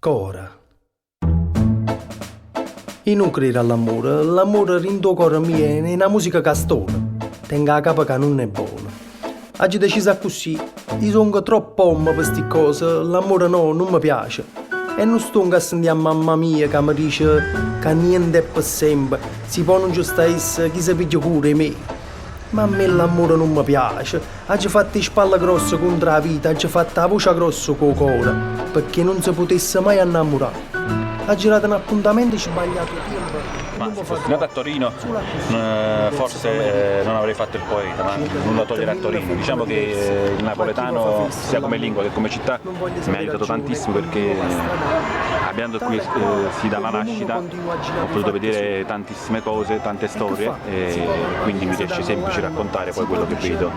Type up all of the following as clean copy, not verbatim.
scora. Io non credo all'amore, l'amore rindo cuore mio è una musica castona. Tenga la capa che non è buona. Oggi deciso così, io sono troppo pomma per queste cose, l'amore no, non mi piace. E non sto a sentire a mamma mia che mi dice che niente è per sempre, si può non giusto essere chi si piglia cura di me. Ma a me l'amore non mi piace, oggi fatto le spalle grosse contro la vita, oggi fatto la voce grossa con il cuore, perché non si potesse mai innamorare. Ha girato un appuntamento sbagliato tempo. Ma se fossi nato a Torino forse non avrei fatto il poeta, ma nulla togliere a Torino. Diciamo che il napoletano, sia come lingua che come città, mi ha aiutato tantissimo perché abitando qui sì dalla nascita ho potuto vedere tantissime cose, tante storie e quindi mi riesce semplice raccontare poi quello che vedo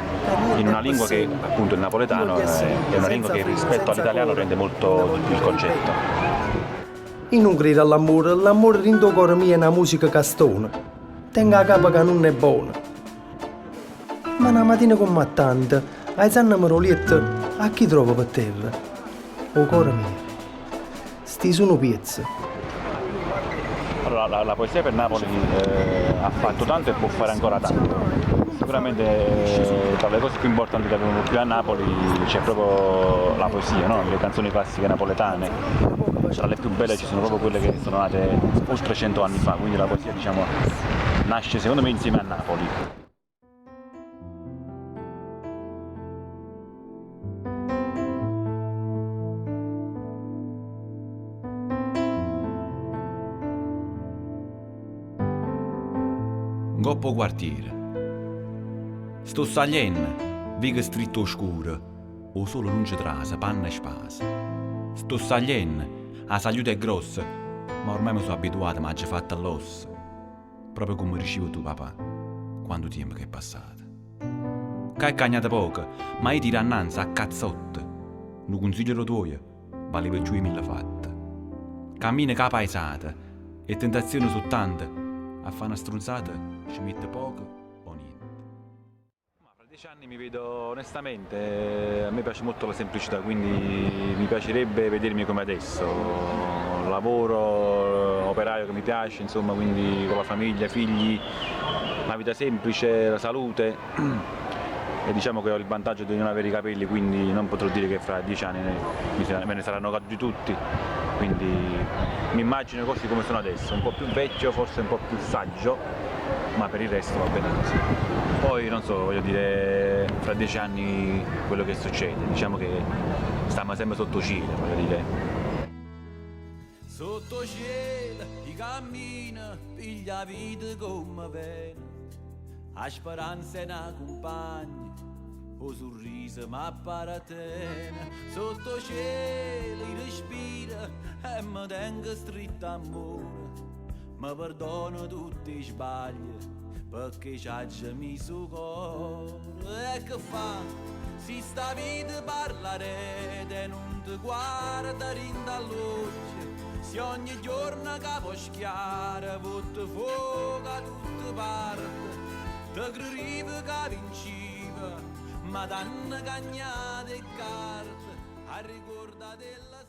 in una lingua che appunto il napoletano è una lingua che rispetto all'italiano rende molto il concetto. Io non credo all'amore, l'amore rindo cuore mio è una musica castona. Tenga la capa che non è buona. Ma una mattina con mattante, ai zanna marolietta, a chi trovo per terra? O cuore mio. Sti sono piezze. Allora, la poesia per Napoli ha fatto tanto e può fare ancora tanto. Sicuramente tra le cose più importanti che abbiamo qui a Napoli c'è proprio la poesia, no? Le canzoni classiche napoletane. Tra le più belle ci sono proprio quelle che sono nate oltre 100 anni fa, quindi la poesia diciamo nasce secondo me insieme a Napoli. Goppo quartiere. Sto sagliendo, viga stritto oscuro, o solo non ci trasa, panna e spasa. Sto sagliendo, la salute è grossa, ma ormai mi sono abituato, ma ha già fatto all'osso. Proprio come ricevo tu, papà, quando tempo che è passato. Che hai cagnato poco, ma io ti rannanza a cazzotte. Non consiglio tuo, vale per giù i 1000 fatte. Cammina che paesata, e tentazioni sono tante, a fare una strunzata ci mette poco o niente. Ma fra 10 anni mi vedo onestamente, a me piace molto la semplicità, quindi mi piacerebbe vedermi come adesso, lavoro, operaio che mi piace, insomma, quindi con la famiglia, figli, una vita semplice, la salute e diciamo che ho il vantaggio di non avere i capelli, quindi non potrò dire che fra 10 anni me ne saranno caduti tutti, quindi mi immagino così come sono adesso, un po' più vecchio, forse un po' più saggio, ma per il resto va bene così. Poi non so, voglio dire, fra 10 anni quello che succede, diciamo che stiamo sempre sotto cielo, voglio dire. Sotto cielo, i cammina, piglia vita come viene, a speranza è una compagna, o sorriso ma apparatena. Sotto cielo, i respira e mi tengo stretto amore, mi perdono tutti i sbagli, perché c'ha già messo cuore. E che fa? Si sta vita parlarete, non ti guarda rinda all'occhio, se ogni giorno capo schiara, voto fuoco a tutte parti, te credevi che vinciva, ma t'hanno cagnate carte, a ricordare della